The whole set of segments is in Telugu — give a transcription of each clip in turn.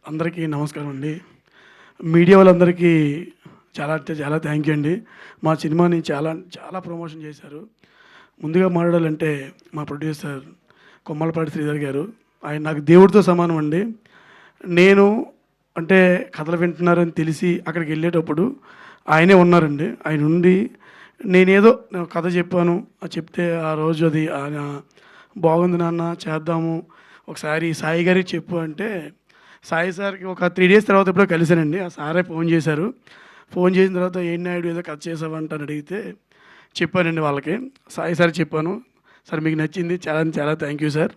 అందరికీ నమస్కారం అండి. మీడియా వాళ్ళందరికీ చాలా అంటే చాలా థ్యాంక్ యూ అండి. మా సినిమాని చాలా చాలా ప్రమోషన్ చేశారు. ముందుగా మాట్లాడాలంటే మా ప్రొడ్యూసర్ కొమ్మలపాటి శ్రీధర్ గారు. ఆయన నాకు దేవుడితో సమానం అండి. నేను అంటే కథలు వింటున్నారని తెలిసి అక్కడికి వెళ్ళేటప్పుడు ఆయనే ఉన్నారండి. ఆయన ఉండి నేనేదో కథ చెప్పాను. చెప్తే ఆ రోజు అది ఆయన బాగుంది నాన్న చేద్దాము. ఒకసారి సాయి గారికి చెప్పు అంటే సాయి సార్‌కి ఒక 3 డేస్ తర్వాత ఎప్పుడో కలిసానండి. ఆ సారే ఫోన్ చేశారు. ఫోన్ చేసిన తర్వాత "ఏం నాయుడు ఏదో కథ చేసావంట" అని అడిగితే చెప్పానండి వాళ్ళకి. సాయి సార్‌కి చెప్పాను. "సార్ మీకు నచ్చింది. చాలా చాలా థ్యాంక్ యూ సార్."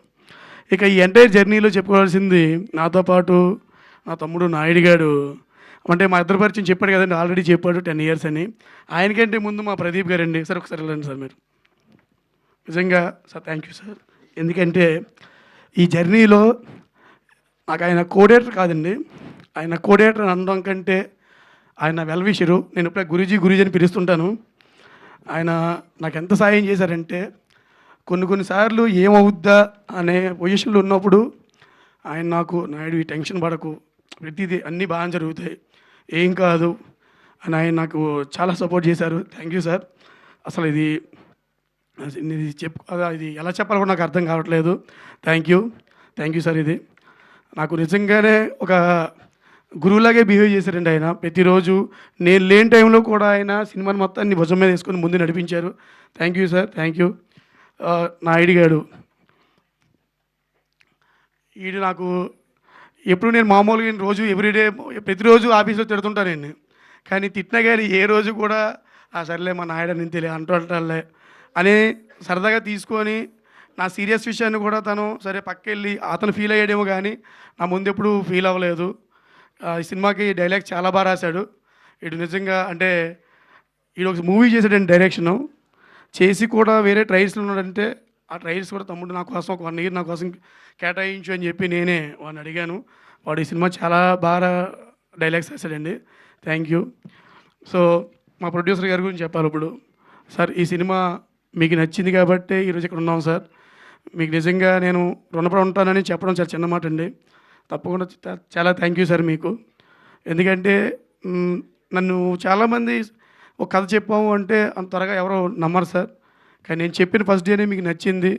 ఇక ఈ ఎంటైర్ జర్నీలో చెప్పుకోవాల్సింది నాతో పాటు నా తమ్ముడు నాయుడు గాడు అంటే మా ఇద్దరి పరిచయం చెప్పాడు కదండీ! ఆల్రెడీ చెప్పాడు 10 ఇయర్స్ అని. ఆయనకంటే ముందు మా ప్రదీప్ గారండి. సార్ ఒకసారి వెళ్ళండి సార్ మీరు. నిజంగా సార్ థ్యాంక్ యూ సార్. ఎందుకంటే ఈ జర్నీలో నాకాయన కోఆర్డినేటర్ కాదండి. ఆయన కోఆర్డినేటర్ అని అనడం కంటే, ఆయన వెల్ విషరు. నేను ఇప్పుడే గురూజీ, గురూజీ అని పిలుస్తుంటాను. ఆయన నాకెంత సాయం చేశారంటే, కొన్ని సార్లు ఏమవుద్దా అనే పొజిషన్‌లో ఉన్నప్పుడు, ఆయన నాకు "నాయుడు ఈ టెన్షన్ పడకు. ప్రతీదీ అన్నీ బాగా జరుగుతాయి. ఏం కాదు" అని ఆయన నాకు చాలా సపోర్ట్ చేశారు. Thank you sir. అసలు ఇది ఇది ఎలా చెప్పాలో కూడా నాకు అర్థం కావట్లేదు. Thank you. Thank you sir ఇది. నాకు నిజంగానే ఒక గురువులాగే బిహేవ్ చేశారండి ఆయన. ప్రతిరోజు నేను లేని టైంలో కూడా ఆయన సినిమాని మొత్తాన్ని భుజం మీద వేసుకొని ముందు నడిపించారు. Thank you sir. Thank you. Naidu గారు ఈడు నాకు ఎప్పుడు నేను మామూలుగా రోజు ఎవ్రీడే ప్రతిరోజు ఆఫీస్‌లో తిడుతుంటానండి. కానీ తిట్టినా గాని ఏ రోజు కూడా సర్లే మా నాయుడని ఇంతేలే అంటుంటాడులే అని సరదాగా తీసుకొని నా సీరియస్ విషయాన్ని కూడా తను సరే పక్కెళ్ళి అతను ఫీల్ అయ్యాడేమో కానీ నా ముందెప్పుడు ఫీల్ అవ్వలేదు. ఈ సినిమాకి డైలాగ్స్ చాలా బాగా రాశాడు. ఈడు నిజంగా అంటే ఈడు ఒక మూవీ చేసాడండి డైరెక్షను. చేసి కూడా వేరే ట్రయల్స్‌లో ఉన్నాడంటే ఆ ట్రయల్స్ కూడా తమ్ముడు నా కోసం ఒక 1 ఇయర్ నా కోసం కేటాయించు అని చెప్పి నేనే వాడిని అడిగాను. వాడు ఈ సినిమా చాలా బాగా డైలాగ్స్ రాశాడండి. Thank you. సో మా ప్రొడ్యూసర్ గారి గురించి చెప్పాలి ఇప్పుడు. సార్ ఈ సినిమా మీకు నచ్చింది కాబట్టే ఈరోజు ఇక్కడ ఉన్నాం సార్. మీకు నిజంగా నేను రుణపడి ఉంటానని చెప్పడం చాలా చిన్న మాట అండి. తప్పకుండా చాలా థ్యాంక్ యూ సార్ మీకు. ఎందుకంటే నన్ను చాలామంది ఒక కథ చెప్పాము అంటే అంత త్వరగా ఎవరు నమ్మరు సార్. కానీ నేను చెప్పిన ఫస్ట్ డేనే మీకు నచ్చింది.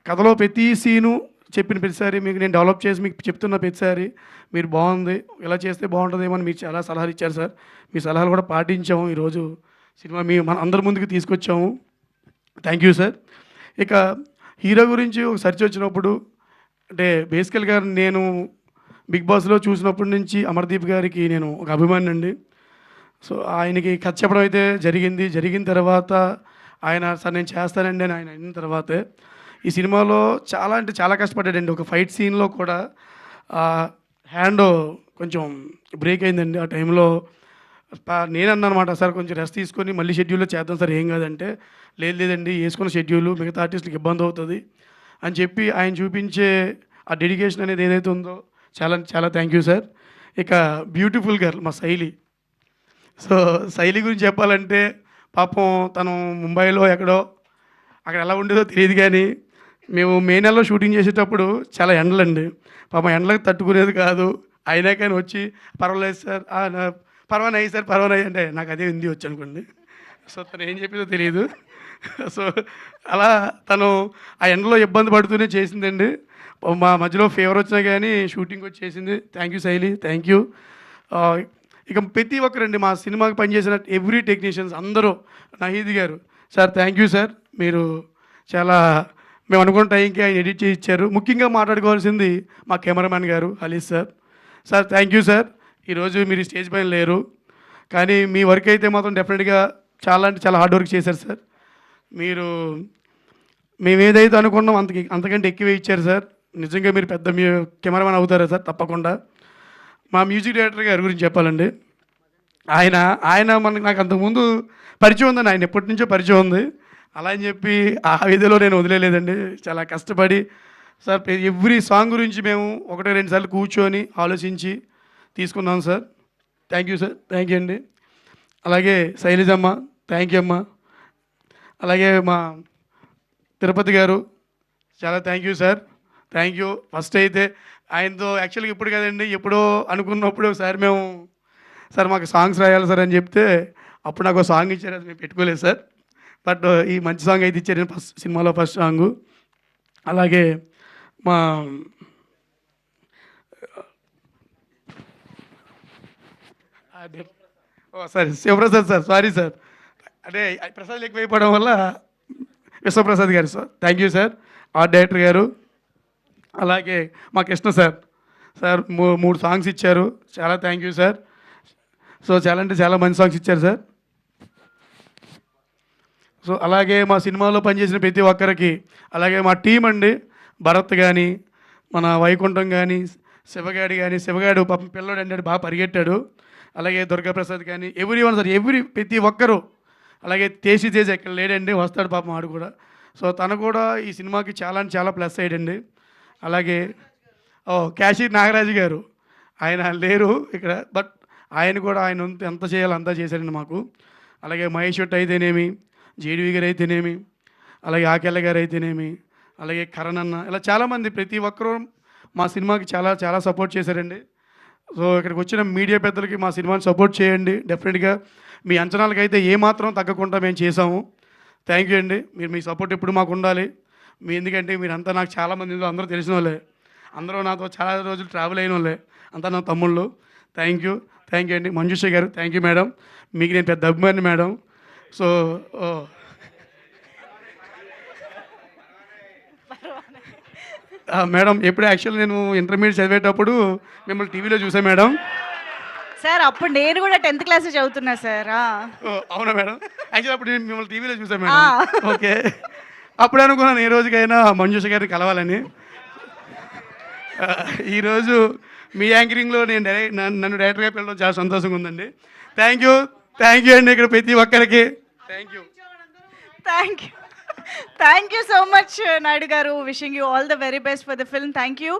కథలో ప్రతి సీను చెప్పిన ప్రతిసారి మీకు నేను డెవలప్ చేసి మీకు చెప్తున్న ప్రతిసారి మీరు బాగుంది, ఇలా చేస్తే బాగుంటుందేమో అని మీరు చాలా సలహాలు ఇచ్చారు సార్. మీ సలహాలు కూడా పాటించాము. ఈరోజు సినిమా మన అందరి ముందుకు తీసుకొచ్చాము. Thank you sir. ఇక హీరో గురించి ఒక సెర్చ్ వచ్చినప్పుడు అంటే బేసికల్‌గా నేను 'బిగ్ బాస్‌లో' చూసినప్పటి నుంచి అమర్దీప్ గారికి నేను ఒక అభిమానినండి. సో ఆయనకి కథ చెప్పడం అయితే జరిగింది. జరిగిన తర్వాత ఆయన "సార్ నేను చేస్తానండి" అని ఆయన అయిన తర్వాతే ఈ సినిమాలో చాలా అంటే చాలా కష్టపడ్డాడండి. ఒక ఫైట్ సీన్‌లో కూడా హ్యాండ్ కొంచెం బ్రేక్ అయిందండి. ఆ టైంలో నేనన్నానన్నమాట, "సార్ కొంచెం రెస్ట్ తీసుకొని మళ్ళీ షెడ్యూల్‌లో చేద్దాం సార్ ఏం కాదంటే" "లేదు లేదండి యేసుకున్న షెడ్యూలు మిగతా ఆర్టిస్ట్‌లకి ఇబ్బంది అవుతది" అని చెప్పి ఆయన చూపించే ఆ డెడికేషన్ అనేది ఏదైతే ఉందో చాలా చాలా థ్యాంక్ యూ సార్. ఇక బ్యూటిఫుల్ గర్ల్ మా శైలి. సో శైలి గురించి చెప్పాలంటే పాపం తను ముంబైలో ఎక్కడో అక్కడ ఎలా ఉండేదో తెలియదు కానీ మేము మే నెలలో షూటింగ్ చేసేటప్పుడు చాలా ఎండలండి. పాపం ఎండలకు తట్టుకునేది కాదు. అయినా కానీ వచ్చి "పర్వాలేదు సార్ పర్వానయ్యి సార్ పర్వానయ్యి" అంటే నాకు అదే హిందీ వచ్చనుకోండి. సో తను ఏం చెప్పిందో తెలీదు. సో అలా తను ఆ ఎండలో ఇబ్బంది పడుతూనే చేసిందండి. మా మధ్యలో ఫీవర్ వచ్చినా కానీ షూటింగ్ వచ్చి చేసింది. థ్యాంక్ యూ శైలి. Thank you. ఇక ప్రతి ఒక్కరండి మా సినిమాకి పనిచేసిన ఎవ్రీ టెక్నీషియన్స్ అందరూ నహీద్ గారు సార్ థ్యాంక్ యూ సార్. మీరు చాలా మేము అనుకున్న టైంకి ఆయన ఎడిట్ చేసి ఇచ్చారు. ముఖ్యంగా మాట్లాడుకోవాల్సింది మా కెమెరామ్యాన్ గారు హలీస్ sir. Sir thank you sir. ఈరోజు మీరు స్టేజ్ పైన లేరు. కానీ మీ వర్క్ అయితే మాత్రం డెఫినెట్గా చాలా అంటే చాలా హార్డ్ వర్క్ చేశారు సార్. మీరు మేము ఏదైతే అనుకున్నాం అంతకంటే ఎక్కువే ఇచ్చారు సార్. నిజంగా మీరు పెద్ద కెమెరామ్యాన్ అవుతారా సార్? తప్పకుండా. మా మ్యూజిక్ డైరెక్టర్ గారి గురించి చెప్పాలండి. ఆయన ఆయన నాకు అంతకుముందు పరిచయం ఉందండి. ఆయన ఎప్పటి నుంచో పరిచయం ఉంది. అలా అని చెప్పి ఆ విధిలో నేను వదిలేయలేదండి. చాలా కష్టపడి సార్ ఎవ్రీ సాంగ్ గురించి మేము 1, 2 సార్లు కూర్చొని ఆలోచించి తీసుకున్నాం sir. Thank you sir. Thank you అండి. అలాగే శైలజమ్మ థ్యాంక్ యూ అమ్మ. అలాగే మా తిరుపతి గారు చాలా thank you sir. Thank you. First అయితే ఆయనతో యాక్చువల్గా ఇప్పుడు కదండి, ఎప్పుడో అనుకున్నప్పుడు ఒకసారి మేము సార్ మాకు సాంగ్స్ రాయాలి సార్ అని చెప్తే అప్పుడు నాకు ఒక సాంగ్ ఇచ్చారు, అది మేము పెట్టుకోలేదు సార్. బట్ ఈ మంచి సాంగ్ అయితే ఇచ్చారు ఫస్ట్ సినిమాలో ఫస్ట్ సాంగు. అలాగే మా అదే sorry Shivaprasad sir, sorry sir, అంటే ప్రసాద్ ఎక్కువైపోవడం వల్ల విశ్వప్రసాద్ గారు sir, thank you sir. Art director గారు, అలాగే మా కృష్ణ సార్, సార్ 3 సాంగ్స్ ఇచ్చారు, చాలా థ్యాంక్ యూ సార్. సో చాలా అంటే చాలా మంచి సాంగ్స్ ఇచ్చారు సార్. సో అలాగే మా సినిమాలో పనిచేసిన ప్రతి ఒక్కరికి, అలాగే మా టీం అండి, భరత్ కానీ, మన వైకుంఠం కానీ, శివగాడి కానీ, శివగాడు పాపం పిల్లడు అంటే బాగా పరిగెట్టాడు, అలాగే దుర్గాప్రసాద్ కానీ, ఎవ్రీ వన్ సార్, ప్రతి ఒక్కరు, అలాగే తేజ్ ఎక్కడ లేడండి, వస్తాడు పాపం ఆడు కూడా. సో తను కూడా ఈ సినిమాకి చాలా అంటే చాలా ప్లస్ అయ్యాడండి. అలాగే క్యాషీ నాగరాజు గారు, ఆయన లేరు ఇక్కడ, బట్ ఆయన కూడా ఆయన ఎంత చేయాలో అంతా చేశారండి మాకు. అలాగే మహేష్ శెట్టి అయితేనేమి, జేడీవి గారు అయితేనేమి, అలాగే ఆకెళ్ళ గారు అయితేనేమి, అలాగే కరణ్ అన్న, ఇలా చాలామంది ప్రతి ఒక్కరూ మా సినిమాకి చాలా చాలా సపోర్ట్ చేశారండి. సో ఇక్కడికి వచ్చిన మీడియా పెద్దలకి మా సినిమాని సపోర్ట్ చేయండి, డెఫినెట్గా మీ అంచనాలకైతే ఏమాత్రం తగ్గకుండా మేము చేసాము. థ్యాంక్ యూ అండి, మీ సపోర్ట్ ఎప్పుడు మాకు ఉండాలి. ఎందుకంటే మీరంతా నాకు చాలామంది అందరూ తెలిసిన వాళ్ళే, అందరూ నాతో చాలా రోజులు ట్రావెల్ అయిన వాళ్ళే, అంతా నా తమ్ముళ్ళు. థ్యాంక్ యూ అండి. మంజుష గారు, థ్యాంక్ యూ మేడం, మీకు నేను పెద్ద అభిమాని మేడం. సో మేడం, ఎప్పుడు యాక్చువల్ నేను ఇంటర్మీడియట్ చదివేటప్పుడు మిమ్మల్ని టీవీలో చూసాను మేడం. సార్ అప్పుడు నేను కూడా 10th క్లాస్ చదువుతున్నా సార్. అవునా మేడం, యాక్చువల్ అప్పుడు నేను మిమ్మల్ని టీవీలో చూసాను మేడం. ఓకే, అప్పుడు అనుకున్నాను ఏ రోజుకైనా మంజుష గారిని కలవాలని. ఈరోజు మీ యాంకరింగ్లో నేను నన్ను డైరెక్టర్గా పిలవడం చాలా సంతోషంగా ఉందండి. థ్యాంక్ యూ అండి, ఇక్కడ ప్రతి ఒక్కరికి thank you so much Naidu గారు. Wishing you all the very best for the film. Thank you.